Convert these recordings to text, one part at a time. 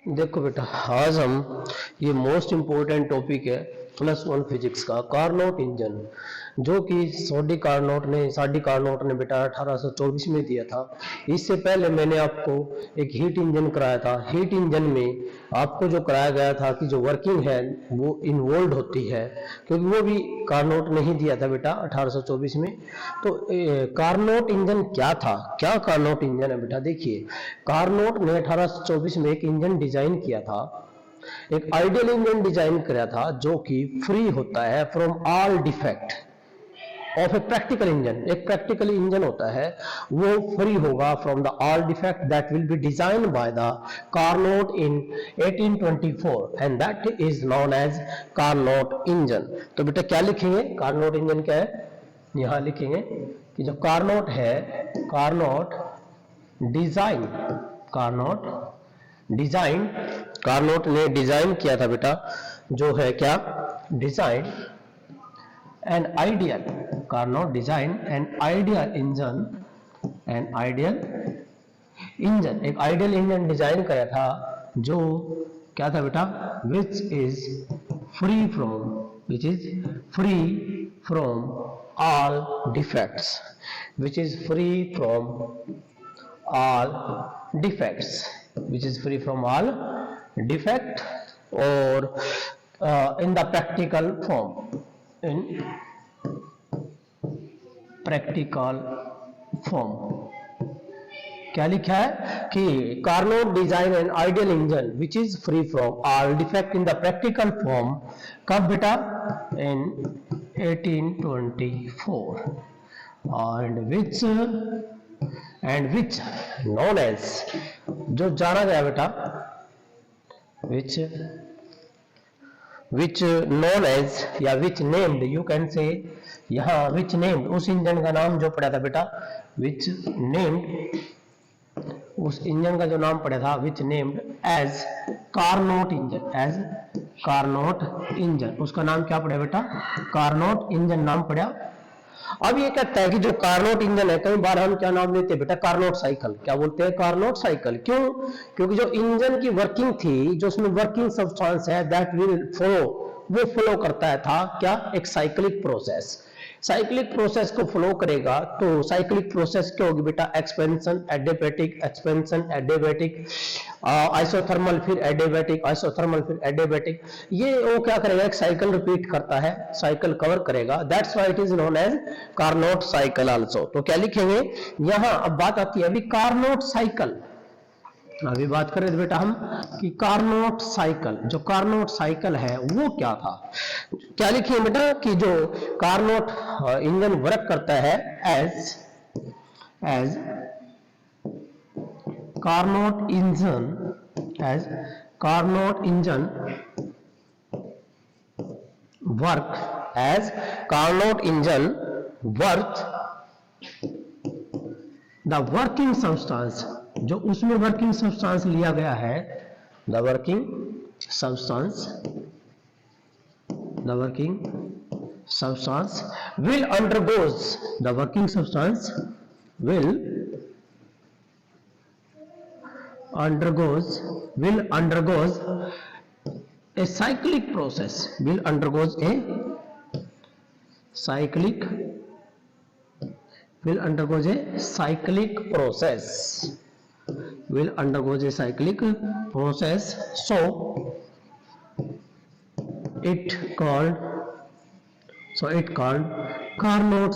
देखो बेटा, आज हम ये मोस्ट इम्पोर्टेंट टॉपिक है +1 फिजिक्स का कार्नोट इंजन, जो कि साडी कार्नोट ने बेटा 1824 में दिया था। इससे पहले मैंने आपको एक हीट इंजन कराया था। हीट इंजन में आपको जो कराया गया था कि जो वर्किंग है वो इन्वॉल्व होती है, क्योंकि वो भी कार्नोट ने ही दिया था बेटा 1824 में। तो कार्नोट इंजन क्या था, क्या कार्नोट इंजन है बेटा? देखिए, कार्नोट ने 1824 में एक इंजन डिजाइन किया था, एक आइडियल इंजन डिजाइन किया था जो कि फ्री होता है from all defect of a practical engine. एक प्रैक्टिकल इंजन होता है वो फ्री होगा from the all defect that will be design by the Carnot in 1824 and that is known as Carnot engine. तो बेटा क्या लिखेंगे? कार्नोट इंजन क्या है? यहां लिखेंगे कि जो कार्नोट है, कार्नोट डिजाइन, कार्नोट ने डिजाइन किया था बेटा, जो है क्या? Design an ideal, Carnot design an ideal engine, एक आइडियल इंजन डिजाइन किया था जो क्या था बेटा? Which is free from all defects, which is free from all defect or in the practical form। क्या लिखा है कि Carnot design an ideal engine which is free from all defect in the practical form. कब बेटा? इन 1824 and which known as, जो जाना गया बेटा, which known as या which named, you can say यहाँ which named, उस इंजन का नाम जो पड़ा था बेटा, which named, उस इंजन का जो नाम पड़ा था which named as Carnot engine, उसका नाम क्या पड़ा बेटा? कार्नोट इंजन नाम पड़ा। अब ये कहता है कि जो कार्नोट इंजन है, कई बार हम क्या नाम लेते हैं बेटा? Carnot cycle. क्या बोलते हैं? Carnot cycle. क्यों? क्योंकि जो इंजन की वर्किंग थी, जो उसमें वर्किंग सब्सटेंस है दैट विल वो फॉलो करता है था क्या? एक साइक्लिक प्रोसेस। साइक्लिक प्रोसेस को फॉलो करेगा तो साइक्लिक प्रोसेस क्या होगी बेटा? एक्सपेंशन एडियाबैटिक, आइसोथर्मल, फिर एडियाबैटिक, आइसोथर्मल, फिर एडियाबैटिक। ये वो क्या करेगा? एक साइकिल रिपीट करता है, साइकिल कवर करेगा। That's why it is known as Carnot cycle also. तो क्या लिखेंगे यहां? अब बात आती है अभी कार्नोट साइकिल, अभी बात करें तो बेटा हम कि कार्नोट साइकिल, जो कार्नोट साइकिल है वो क्या था? क्या लिखिए बेटा कि जो कार्नोट इंजन वर्क करता है as Carnot engine work the working substance, जो उसमें वर्किंग सब्सटेंस लिया गया है, the working substance will undergoes a cyclic process, undergoes a cyclic process, so it called Carnot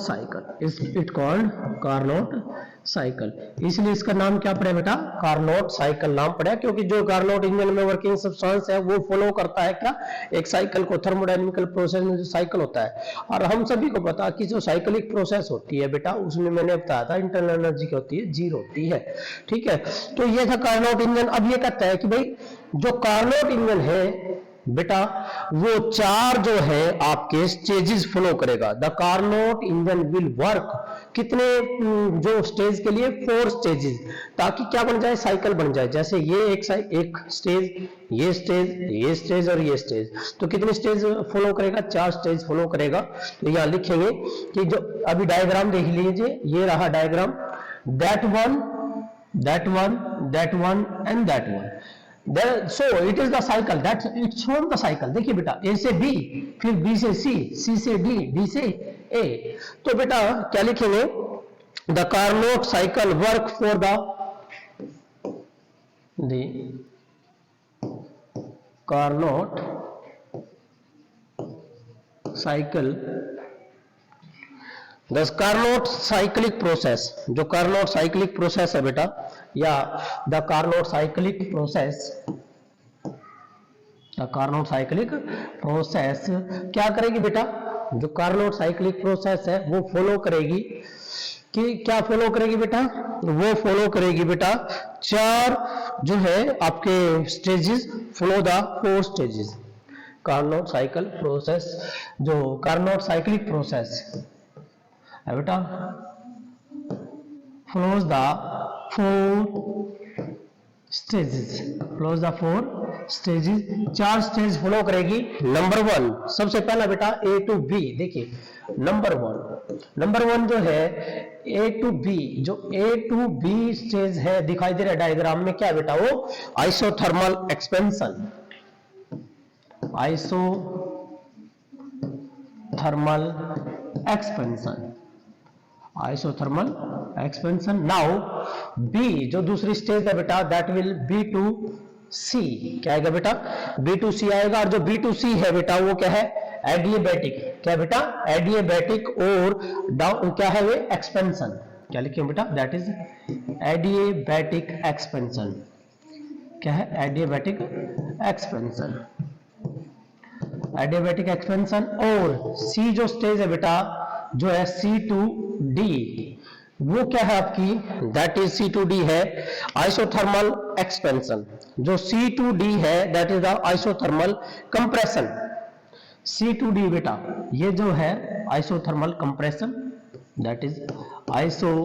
cycle. इसलिए इसका नाम क्या पड़ा बेटा? कार्नोट साइकिल नाम पड़ा, क्योंकि जो कार्नोट इंजन में वर्किंग सब्सटेंस है वो फॉलो करता है क्या? एक साइकिल को। थर्मोडायनेमिकल प्रोसेस में जो साइकिल होता है, और हम सभी को पता कि जो साइक्लिक प्रोसेस होती है बेटा, उसमें मैंने बताया था इंटरनल एनर्जी क्या होती है? 0 होती है। ठीक है, तो ये था कार्नोट इंजन। अब ये कहता है कि भाई जो कार्नोट इंजन है बेटा, वो 4 जो है आपके स्टेजेस फॉलो करेगा। The Carnot engine will work, कितने जो स्टेज के लिए? 4 स्टेजेस, ताकि क्या बन जाए? साइकिल बन जाए। जैसे ये एक स्टेज, ये स्टेज और ये स्टेज, तो कितने स्टेज फॉलो करेगा? 4 स्टेज फॉलो करेगा। तो यहां लिखेंगे कि जो अभी डायग्राम देख लीजिए, ये रहा diagram, that one and that one. So it is the cycle that it's from the cycle. देखिए बेटा, ए से बी, फिर बी से सी, सी से डी, डी से ए। तो बेटा क्या लिखेंगे, the Carnot cycle work for the Carnot cycle, the Carnot cyclic process, जो कार्नोट साइक्लिक प्रोसेस है बेटा, या the Carnot cyclic process, the Carnot cyclic process क्या करेगी बेटा, जो कार्नोट साइक्लिक प्रोसेस है वो फॉलो करेगी कि क्या फॉलो करेगी बेटा, वो फॉलो करेगी बेटा 4 जो है आपके stages, follow the 4 stages. Carnot cycle process, जो कार्नोट साइक्लिक प्रोसेस है बेटा, follows the 4 stages, follows the 4 stages, 4 stage follow करेगी। नंबर 1 सबसे पहला बेटा ए टू बी। देखिए नंबर 1 जो है ए टू बी, जो ए टू बी स्टेज है दिखाई दे रहा है डायग्राम में, क्या बेटा, वो isothermal expansion, isothermal expansion, isothermal expansion. Now B जो दूसरी स्टेज है बेटा, that will be to C, क्या आएगा बेटा, बी टू सी आएगा। और जो बी टू सी है बेटा वो क्या है, एडिएबैटिक, क्या बेटा, एडिएबैटिक, और डाउन क्या है वे, एक्सपेंशन। क्या लिखें बेटा, दैट इज एडिएबैटिक एक्सपेंशन, क्या है, एडिएबैटिक एक्सपेंशन, एडिएबैटिक एक्सपेंशन। और सी जो स्टेज है बेटा, जो है सी टू डी, वो क्या है आपकी, that is C to D है आइसोथर्मल एक्सपेंशन। जो सी टू डी है that is the isothermal compression. C to D बेटा ये जो है isothermal compression, that is isothermal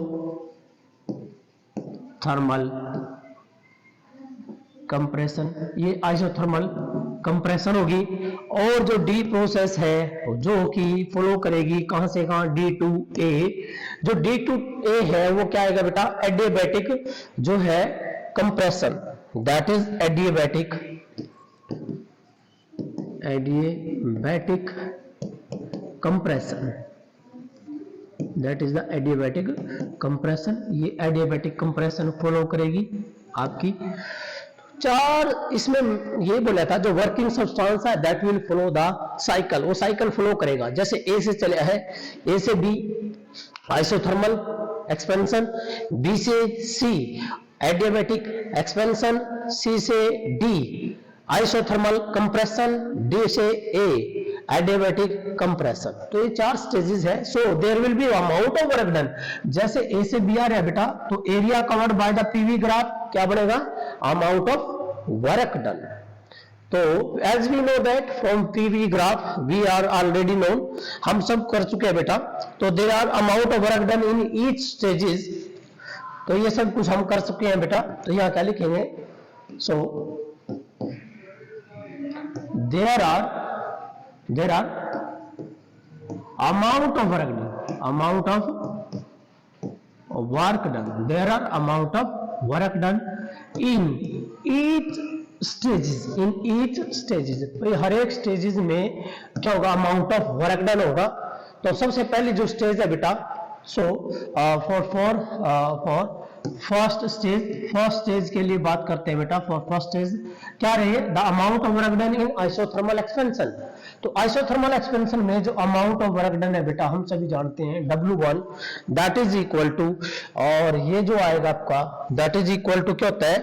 compression, ये आइसोथर्मल कंप्रेशन होगी। और जो डी प्रोसेस है जो कि फॉलो करेगी कहां से कहां, डी टू ए। जो डी टू ए है वो क्या आएगा बेटा, एडिएबैटिक जो है compression, that is adiabatic, adiabatic compression, that is the adiabatic compression. ये एडिएबैटिक कंप्रेशन फॉलो करेगी आपकी। 4 इसमें ये बोला था, जो वर्किंग सब्सटेंस है that will follow the cycle, वो साइकिल फॉलो करेगा। जैसे ए से चले है, ए से बी आइसोथर्मल एक्सपेंशन, बी से सी एडिएबैटिक एक्सपेंशन, सी से डी आइसोथर्मल कंप्रेशन, डी से ए एडिएबैटिक कंप्रेशन। तो ये 4 स्टेजेस है। So there will be amount of work done. जैसे ए से बी आ रहा है बेटा, तो area covered by the PV graph क्या बनेगा, अमाउंट ऑफ वर्क डन। तो as we know that from PV graph we are already known, हम सब कर चुके हैं बेटा। तो there are amount of work done in each stages, तो ये सब कुछ हम कर चुके हैं बेटा। तो यहां क्या लिखेंगे, so there are amount of work done, amount of work done, there are amount of work done in each stages, in each stages। हर एक स्टेजेस में क्या होगा, अमाउंट ऑफ वर्क डन होगा। तो सबसे पहली जो स्टेज है बेटा, सो फॉर फर्स्ट स्टेज के लिए बात करते हैं बेटा। फॉर फर्स्ट स्टेज क्या रही है, the amount of work done in isothermal expansion. तो आइसोथर्मल एक्सपेंशन में जो अमाउंट ऑफ वर्क डन है बेटा, हम सभी जानते हैं W1 that is equal to, और ये जो आएगा आपका दैट इज इक्वल टू क्या होता है,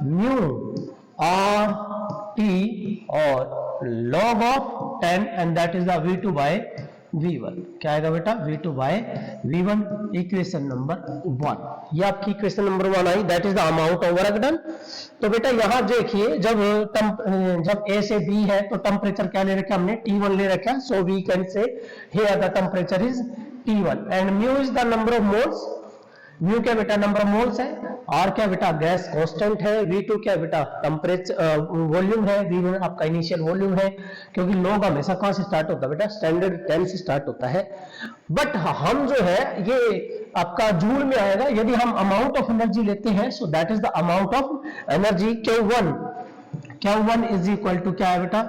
म्यू आर टी और log of 10 and that is the V2 by V1। क्या आएगा बेटा, V2 by V1, equation number 1। ये आपकी equation number 1 I, that is the amount of work done. तो बेटा यहां देखिए, जब ए से बी है तो टेम्परेचर क्या ले रखा हमने, T1 ले रखा। So we can say here the temperature is T1 and mu is the number of moles. Mu क्या बेटा, नंबर ऑफ मोल्स है। आर क्या बेटा, गैस कांस्टेंट है। V2 क्या बेटा, टेम्परेचर वॉल्यूम है। V1 आपका इनिशियल वॉल्यूम है, क्योंकि लॉग हमेशा कहां से स्टार्ट होता है बेटा, स्टैंडर्ड 10 से स्टार्ट होता है। बट हम जो है ये आपका जूल में आएगा। यदि हम अमाउंट ऑफ एनर्जी लेते हैं, so that is the amount of energy Q1 is equal to क्या है बेटा,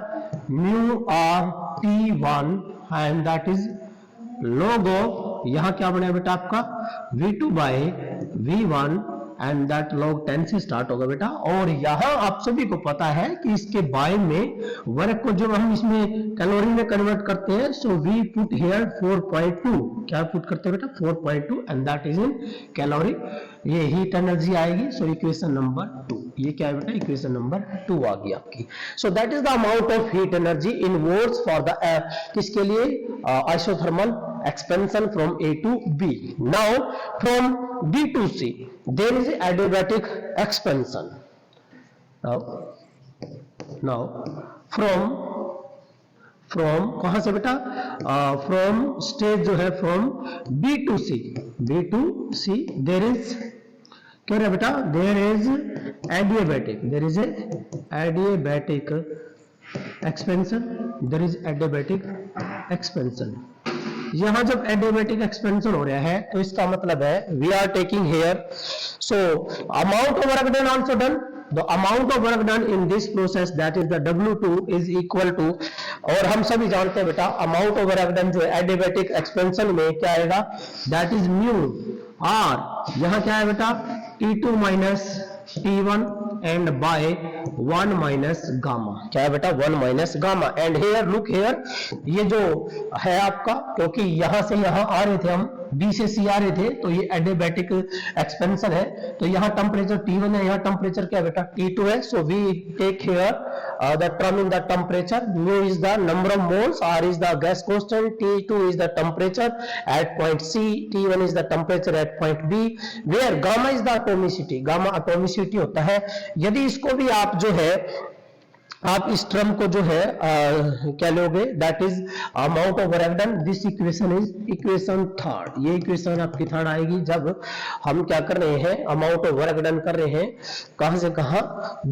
mu R T1 and that is log of, यहां क्या बनेगा बेटा आपका V2 by V1 and that log 10 से स्टार्ट होगा बेटा। और यहां आप सभी को पता है कि इसके बाय में वर्क को जो हम इसमें कैलोरी में कन्वर्ट करते हैं, सो वी पुट हियर 4.2, क्या पुट करते हैं बेटा 4.2 and that is in calorie. ये हीट एनर्जी आएगी। सो इक्वेशन नंबर 2, ये क्या है बेटा इक्वेशन नंबर 2 आ गई आपकी। सो that is the amount of heat energy in volts for the किसके लिए, isothermal expansion from A to B. Now from B to C there is adiabatic expansion. Now from कहां से बेटा, from stage जो है from B to C there is क्या है बेटा, there is adiabatic expansion। यहां जब एडियाबैटिक एक्सपेंशन हो रहा है तो इसका मतलब है we are taking here, so amount of work done also done, the amount of work done in this process that is the W2 is equal to, और हम सभी जानते हैं बेटा अमाउंट ऑफ वर्क डन जो है एडियाबैटिक एक्सपेंशन में क्या आएगा, दैट इज म्यू आर, यहां क्या है बेटा T2 minus T1 and by 1 minus gamma, क्या है बेटा 1 minus gamma. And here look here, ये जो है आपका, क्योंकि यहां से यहां आ रहे थे हम, B से C आ रहे थे, तो ये एडियाबैटिक एक्सपेंशन है। तो यहाँ टेम्परेचर T1 है, यहाँ टेम्परेचर क्या है बेटा T2 है। So we take here the term in the temperature, mu is the number of moles, R is the gas constant, T2 is the temperature at point C, T1 is the temperature at point B, where gamma is the atomicity, gamma atomicity होता है। यदि इसको भी आप जो है आप इस टर्म को जो है क्या लोगे, that is amount of work done, this equation is equation third, ये इक्वेशन आपकी थर्ड आएगी जब हम क्या कर रहे हैं, अमाउंट ऑफ वर्क डन कर रहे हैं कहां से कहां,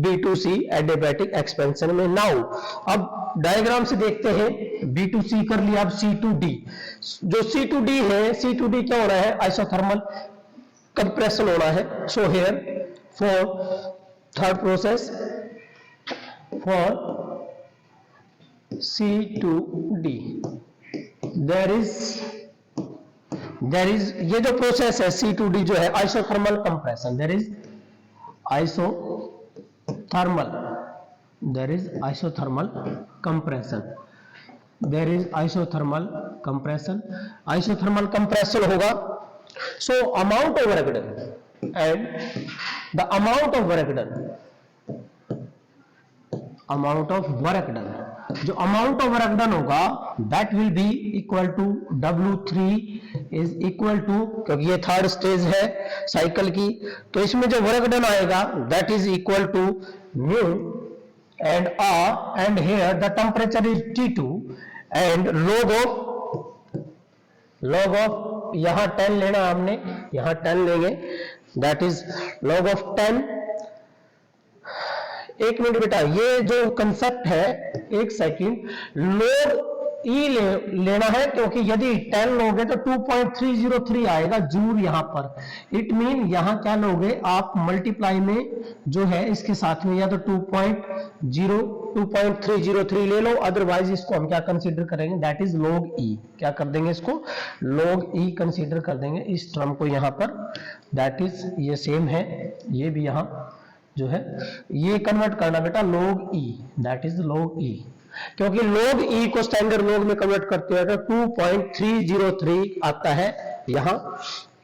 B2C एडियाबैटिक एक्सपेंशन में। नाउ अब डायग्राम से देखते हैं, B2C कर लिया, अब C2D, जो C2D है, C2D क्या होना है, आइसोथर्मल कंप्रेशन होना है। So here for third process for C2D there is ये जो प्रोसेस है C2D जो है isothermal compression, there is isothermal compression होगा। so amount of work done and the amount of work done, जो अमाउंट ऑफ वर्क डन होगा that will be equal to W3 is equal to, क्योंकि ये third stage है cycle की, तो इसमें जो वर्क डन आएगा that is equal to mu and R and here the temperature is T2 and log of यहां 10 लेना हमने, यहां 10 लेंगे, दैट इज log ऑफ 10। एक मिनट बेटा, ये जो कंसेप्ट है, एक सेकंड, log E लेना है, क्योंकि यदि 10 लोगे तो 2.303 आएगा जूल यहां पर। इट मीन यहां क्या लोगे आप, मल्टीप्लाई में जो है इसके साथ में या तो 2.303 ले लो, अदरवाइज इसको हम क्या कंसीडर करेंगे, दैट इज log E, क्या कर देंगे इसको log E कंसीडर कर देंगे इस टर्म को यहां पर, दैट इज ये सेम है, ये भी यहां जो है ये कन्वर्ट करना बेटा log E, that is log E, क्योंकि log E को स्टैंडर्ड log में कन्वर्ट करते हैं तो 2.303 आता है यहां।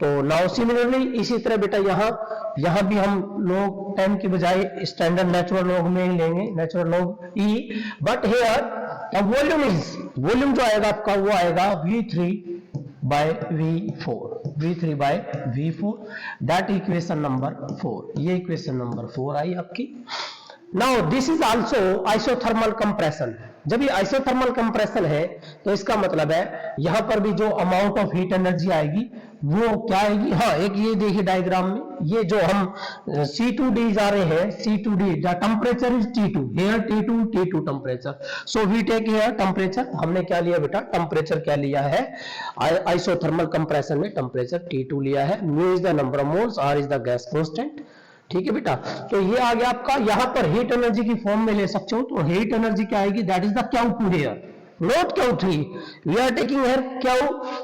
तो नाउ सिमिलरली इसी तरह बेटा यहां भी हम log 10 के बजाय स्टैंडर्ड नेचुरल log में ही लेंगे, natural log E, but here the volume जो आएगा आपका वो आएगा V3 by V4, that equation number 4, ये इक्वेशन नंबर 4 आई आपकी। Now this is also isothermal compression. जब ये आइसोथर्मल कंप्रेशन है तो इसका मतलब है यहां पर भी जो अमाउंट ऑफ हीट एनर्जी आएगी वो क्या आएगी, हाँ एक ये देखिए डायग्राम में, ये जो हम C2D जा रहे हैं, C2D the temperature is T2, here T2 temperature, so we take here temperature, हमने क्या लिया बेटा, टेम्परेचर क्या लिया है, आइसोथर्मल कंप्रेशन में टेम्परेचर T2 लिया है, mu is the number of moles, R is the gas constant, ठीक है बेटा। तो ये आ गया आपका, यहां पर हीट एनर्जी की फॉर्म में ले सकते हो, तो हीट एनर्जी क्या आएगी, that is the Q2 here, not Q3, we are taking here Q,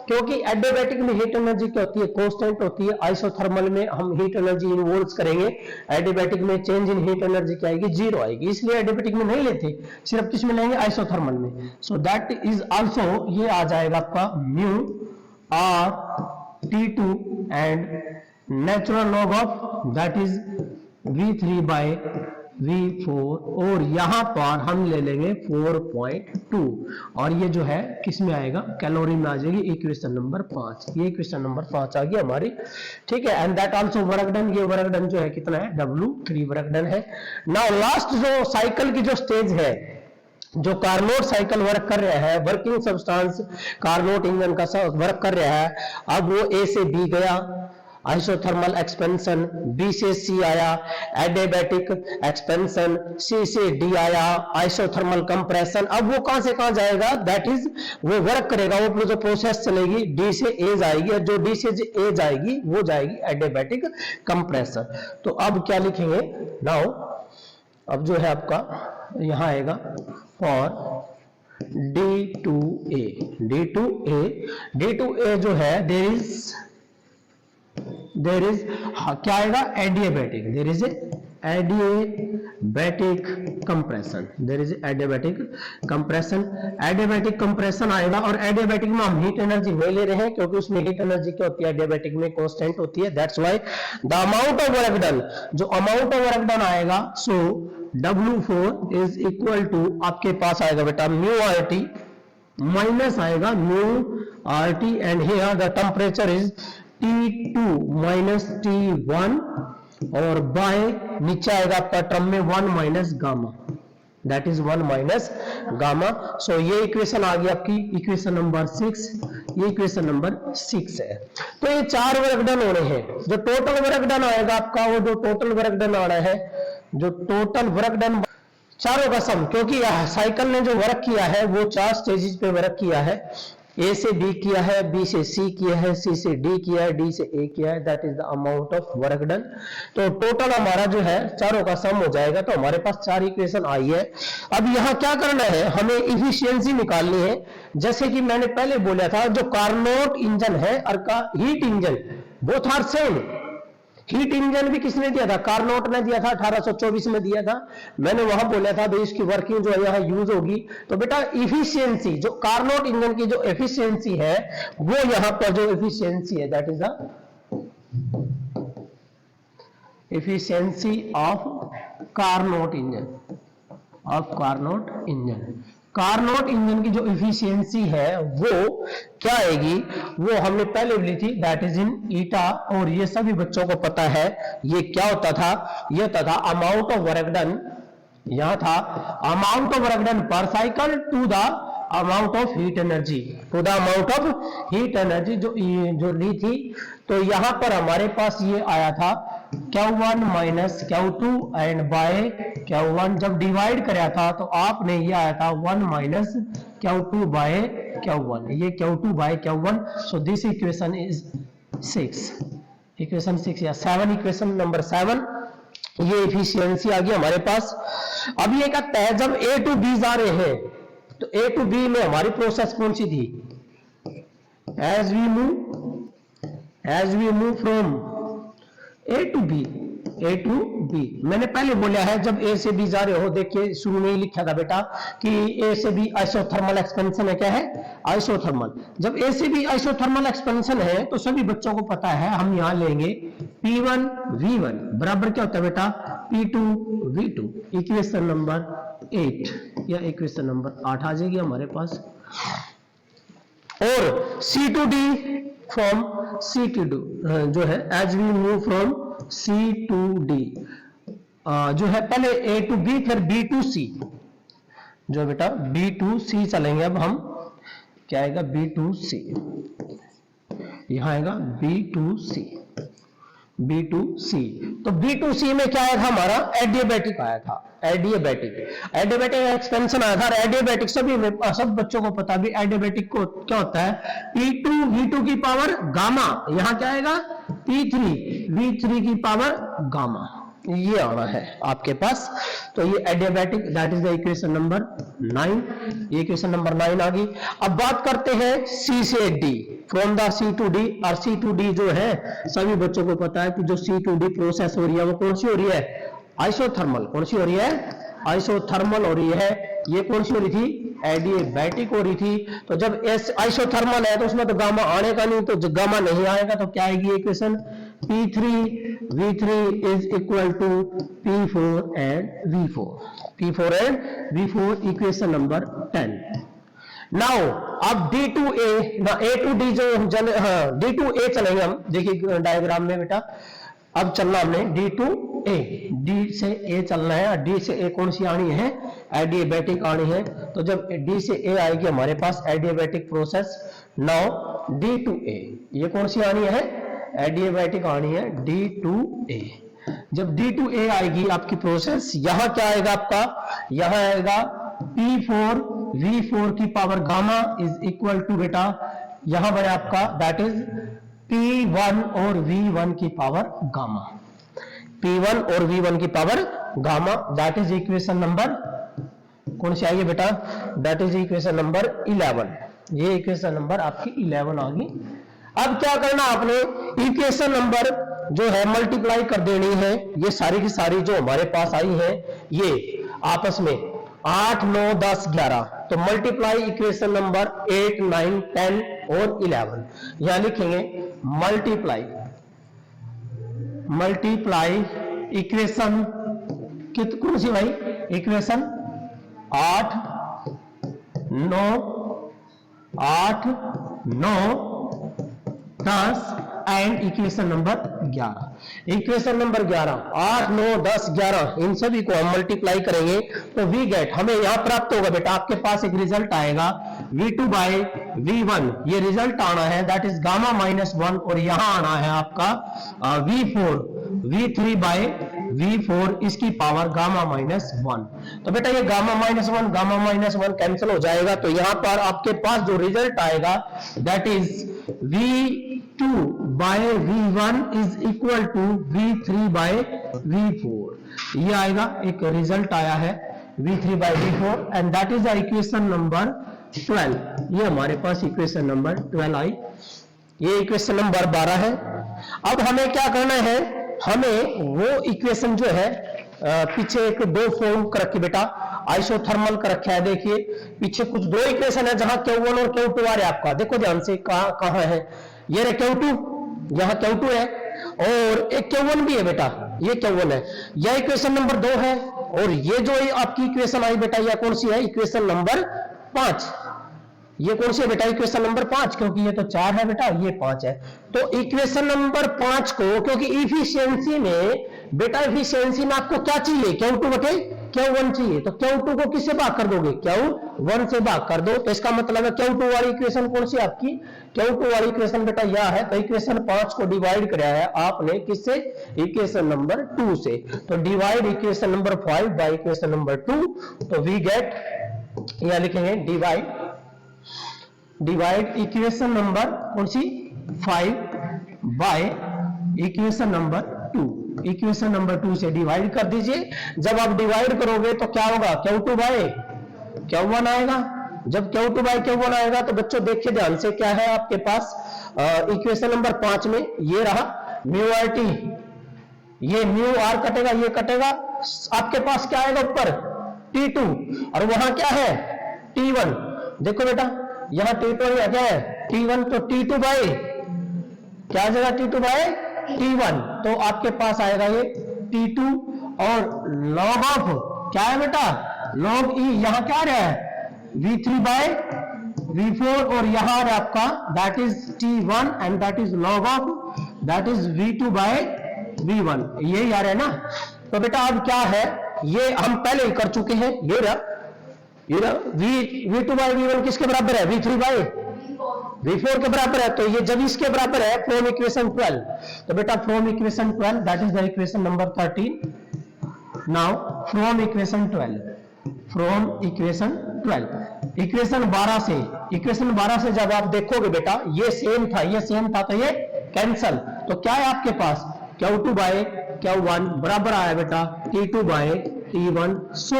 क्योंकि एडियाबैटिक में हीट एनर्जी क्या होती है, कांस्टेंट होती है, आइसोथर्मल में हम हीट एनर्जी इन्वॉल्व करेंगे, एडियाबैटिक में चेंज इन हीट एनर्जी क्या आएगी, जीरो आएगी, इसलिए एडियाबैटिक में नहीं लेते, सिर्फ किस में लेंगे, आइसोथर्मल में, सो दैट इज आल्सो, ये आ जाएगा आपका mu R T2 and natural log of that is V3 by V4, और यहां पर हम ले लेंगे 4.2, और ये जो है किस में आएगा, कैलोरी में आ जाएगी, इक्वेशन नंबर 5, ये इक्वेशन नंबर 5 आ गई हमारी, ठीक है। And that also work done, ये वर्क डन जो है कितना है, W3 वर्क डन है। नाउ लास्ट जो साइकिल की जो स्टेज है, जो कार्नोट साइकिल वर्क कर रहा है, वर्किंग सब्सटेंस कार्नोट इंजन का वर्क कर रहा है, अब वो A से B गया, आइसोथर्मल एक्सपेंशन, B से C आया, एडियाबैटिक एक्सपेंशन, C से D आया, आइसोथर्मल कंप्रेशन, अब वो कहां से कहां जाएगा, दैट इज वो वर्क करेगा, वो जो प्रोसेस चलेगी D से A जाएगी, और जो D से A जाएगी वो जाएगी एडियाबैटिक कंप्रेशन। तो अब क्या लिखेंगे, नाउ अब जो है आपका यहां आएगा फॉर D2A, D2A जो है देयर इज क्या आएगा, adiabatic, there is adiabatic compression, there is adiabatic compression, adiabatic compression आएगा, और एडियाबैटिक में हम हीट एनर्जी नहीं ले रहे हैं, क्योंकि उसमें हीट एनर्जी क्या होती है, एडियाबैटिक में कांस्टेंट होती है, that's why the amount of work done, जो अमाउंट ऑफ वर्क डन आएगा, सो W4 इज इक्वल टू आपके पास आएगा बेटा म्यू RT माइनस आएगा mu RT, and here the temperature is T2 minus T1, और बाय नीचे आएगा आपका टर्म में 1 minus gamma, that is 1 minus gamma. So ये इक्वेशन आ गई आपकी इक्वेशन नंबर 6, ये इक्वेशन नंबर 6 है। तो ये 4 वर्क डन हो रहे हैं, जो टोटल वर्क डन आएगा आपका, वो जो टोटल वर्क डन आ रहा है, जो टोटल वर्क डन चारों का सम, क्योंकि साइकिल ने जो वर्क किया है वो 4 स्टेजेस पे वर्क किया है, A से B किया है, B से C किया है, C से D किया है, D से A किया है, that is the amount of work done. तो टोटल हमारा जो है चारों का सम हो जाएगा, तो हमारे पास 4 इक्वेशन आई है। अब यहाँ क्या करना है, हमें इफिशियंसी निकालनी है, जैसे कि मैंने पहले बोला था, जो कार्नोट इंजन है और का heat engine, both are same. Heat engine भी किसने दिया था, कार्नोट ने दिया था, 1824 में दिया था। मैंने वहां बोला था भाई इसकी वर्किंग जो है यहाँ यूज होगी, तो बेटा इफिशियंसी, जो कार्नोट इंजन की जो एफिशिएंसी है, वो यहां पर जो एफिशिएंसी है, that is the efficiency of Carnot engine, of Carnot engine. Carnot engine की जो एफिशिएंसी है वो क्या आएगी, वो हमने पहले ली थी, दैट इज इन ईटा, और ये सभी बच्चों को पता है। ये क्या होता था, ये होता था अमाउंट ऑफ वर्क डन, यहां था amount of work done per cycle to the amount of heat energy, to the amount of heat energy जो ली थी। तो यहां पर हमारे पास ये आया था Q1 minus Q2 and bye Q1, जब डिवाइड कराया था तो आपने ये आया था 1 माइनस Q2 बाय Q1, ये Q2 by Q1। So this equation is 6, equation 6 या 7, इक्वेशन नंबर 7, ये एफिशिएंसी आ गई हमारे पास। अब ये कहता है जब A टू B जा रहे हैं, तो A टू B में हमारी प्रोसेस कौन सी थी, as we move from A to B, मैंने पहले बोला है जब A से B जा रहे हो, देखिए शुरू में ही लिखा था बेटा कि A से B आइसोथर्मल एक्सपेंशन है, क्या है, आइसोथर्मल। जब A से B आइसोथर्मल एक्सपेंशन है तो सभी बच्चों को पता है, हम यहां लेंगे P1 V1 बराबर क्या होता है बेटा, P2 V2, इक्वेशन नंबर 8 या इक्वेशन नंबर 8 आ जाएगी हमारे पास। और C to D from C to D जो है, as we move from C to D, जो है पहले A टू B फिर B टू C, जो बेटा B टू C चलेंगे। अब हम क्या आएगा, B टू C, यहां आएगा B2C, B2C। तो B2C में क्या आया था हमारा, एडियाबैटिक आया था, एडियाबैटिक एक्सपेंशन आया था। एडियाबैटिक सब बच्चों को पता भी, एडियाबैटिक को क्या होता है, P2 V2 की पावर गामा, यहां क्या आएगा P3 V3 की पावर गामा, ये आना है आपके पास। तो ये adiabatic, that is the equation number 9, ये इक्वेशन नंबर 9 आ गई। अब बात करते हैं C से D, from the C to D। और C to D जो है सभी बच्चों को पता है कि जो C to D प्रोसेस हो रही है वो कौन सी हो रही है, आइसोथर्मल। कौन सी हो रही है, आइसोथर्मल हो रही है। ये कौन सी हो रही थी, एडियाबैटिक हो रही थी। तो जब आइसोथर्मल है तो उसमें तो गामा आने का नहीं, तो जब गामा नहीं आएगा तो क्या आएगी equation, P3 V3 is equal to P4 and V4, P4 and V4 equation number 10। Now अब D2A, A to D जो D2A चलेंगे हम, देखिए डायग्राम में बेटा। अब चलना हमने D2A, D से A चलना है, और D से A कौन सी आनी है, एडियाबैटिक आनी है। तो जब D से A आएगी हमारे पास एडियाबैटिक प्रोसेस। नाउ D2A, ये कौन सी आनी है, एडियाबैटिक आनी है D2A। जब D2A आएगी आपकी प्रोसेस, यहां क्या आएगा आपका, यहां आएगा P4 V4 की power gamma is equal to बेटा, यहां बने आपका दैट इज P1 और V1 की पावर गामा, P1 और V1 की power gamma, that is equation number कौन सी आई है बेटा, दैट इज इक्वेशन नंबर 11। ये इक्वेशन नंबर आपकी 11 आ गई। अब क्या करना आपने, इक्वेशन नंबर जो है मल्टीप्लाई कर देनी है। ये सारी की सारी जो हमारे पास आई है ये आपस में 8 9 10 11, तो मल्टीप्लाई इक्वेशन नंबर 8 9 10 और 11। यहां लिखेंगे मल्टीप्लाई इक्वेशन कौन सी भाई, equation 8 9 10 and equation number 11। Equation number 11, 8 9 10 11, इन सभी को हम मल्टीप्लाई करेंगे तो वी गेट, हमें यहां प्राप्त होगा बेटा, आपके पास एक रिजल्ट आएगा V2 बाय V1, ये रिजल्ट आना है दैट इज गामा -1, और यहां आना है आपका V4 V3 बाय V4 इसकी पावर गामा -1। तो बेटा ये गामा -1 कैंसिल हो जाएगा, तो यहां पर आपके पास जो रिजल्ट आएगा that is V2 by V1 is equal to V3 by V4। ये आएगा, एक रिजल्ट आया है V3 by V4 and that is the equation number 12। ये हमारे पास इक्वेशन नंबर 12 आई। ये इक्वेशन नंबर 12 है। अब हमें क्या करना है, हमें वो इक्वेशन जो है पीछे एक 2 फॉर्म कर रखी बेटा, आइसोथर्मल कर रखा है। देखिए पीछे कुछ 2 इक्वेशन है जहां Q1 और Q2 आ रहे हैं आपका, देखो ध्यान से कहां है, ये रहे Q2, यहां Q2 है, और एक Q1 भी है बेटा, ये Q1 है। यह इक्वेशन नंबर 2 है, और ये जो आपकी इक्वेशन आई बेटा, यह कौन सी है, इक्वेशन नंबर 5। ये कौन सी है बेटा, इक्वेशन नंबर 5, क्योंकि ये तो 4 है बेटा, ये 5 है। तो इक्वेशन नंबर 5 को, क्योंकि इफिशियंसी में बेटा, इफिशियंसी में आपको क्या चाहिए, Q2 बटे Q1 चाहिए, तो Q2 को किससे भाग कर दोगे, Q1 से भाग कर दो। तो इसका मतलब है Q2 वाली इक्वेशन कौन सी आपकी, Q2 वाली इक्वेशन बेटा यह है। तो इक्वेशन 5 को डिवाइड कराया है आपने किससे, इक्वेशन नंबर 2 से। तो divide equation number 5 by equation number 2, तो वी गेट, यहां लिखेंगे डिवाइड इक्वेशन नंबर कौन सी 5 by equation number 2, equation number 2 से डिवाइड कर दीजिए। जब आप डिवाइड करोगे तो क्या होगा, Q2 बाय Q1 आएगा। जब Q2 बाय Q1 आएगा तो बच्चों देखिए ध्यान से, क्या है आपके पास इक्वेशन नंबर 5 में ये रहा μRT, ये μR कटेगा, ये कटेगा, आपके पास क्या आएगा ऊपर T2, और वहां क्या है T1। देखो बेटा यहां T2 क्या है T1, तो T2 बाय क्या जगह, T2 बाय T1, तो आपके पास आएगा ये T2, और लॉग ऑफ क्या है बेटा, लॉग E, यहां क्या रहा है V3 बाय V4, और यहां है आपका that is T1 and that is log of that is V2 by V1, ये यार है ना। तो बेटा अब क्या है, ये हम पहले ही कर चुके हैं, ये रहा V2 बाय V1 किसके बराबर है, V3 बाय V4 के बराबर है, तो ये जब इसके बराबर है फ्रॉम इक्वेशन 12, तो बेटा from equation 12 that is the equation number 13। Now from equation 12 equation 12 से जब आप देखोगे बेटा ये सेम था तो ये कैंसल, तो क्या है आपके पास Q2 बाय Q1 बराबर आया बेटा T2 बाय T1। सो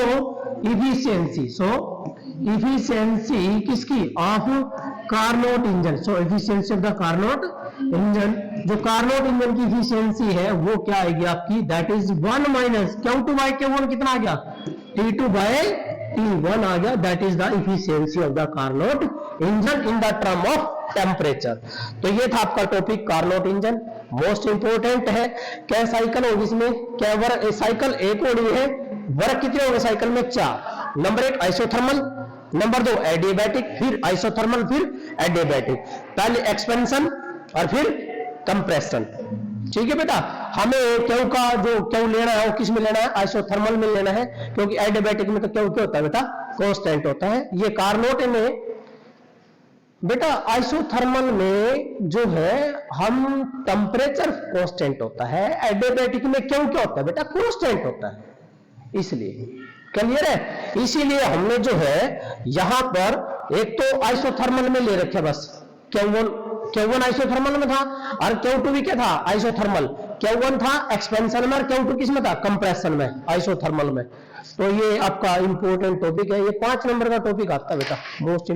इफिशियंसी किसकी, of Carnot engine. So efficiency of the Carnot engine, जो कार्नोट इंजन की इफिशियंसी है वो क्या आएगी आपकी, that is 1 minus Q2 by Q1 कितना आ गया, T2 बाय T1 आ गया, that is the efficiency of the Carnot engine in the term of temperature. तो ये था आपका topic Carnot engine, most important है। क्या साइकिल होगी इसमें, क्या वर्क, साइकिल एक होनी है, वर्क कितने होंगे साइकिल में, 4। नंबर 1 आइसोथर्मल, नंबर 2 एडियाबैटिक, फिर आइसोथर्मल, फिर एडियाबैटिक, पहले एक्सपेंशन और फिर कंप्रेशन। ठीक है बेटा, हमें क्यू का जो क्यू लेना है वो किस में लेना है, आइसोथर्मल में लेना है, क्योंकि एडियाबैटिक में तो क्यू क्या होता है बेटा, कांस्टेंट होता है। ये कार्नोट में बेटा आइसोथर्मल में जो है हम टेम्परेचर कांस्टेंट होता है, एडियाबैटिक में क्यू क्या होता है बेटा, कांस्टेंट होता है, इसलिए क्लियर है। इसीलिए हमने जो है यहां पर एक तो आइसोथर्मल में ले रखे बस, Q1 आइसोथर्मल में था और Q2 भी क्या था, आइसोथर्मल। Q1 था एक्सपेंशन में और Q2 किस में था, कंप्रेशन में, आइसोथर्मल में। तो ये आपका इंपॉर्टेंट टॉपिक है, ये 5 नंबर का टॉपिक आता है बेटा, मोस्ट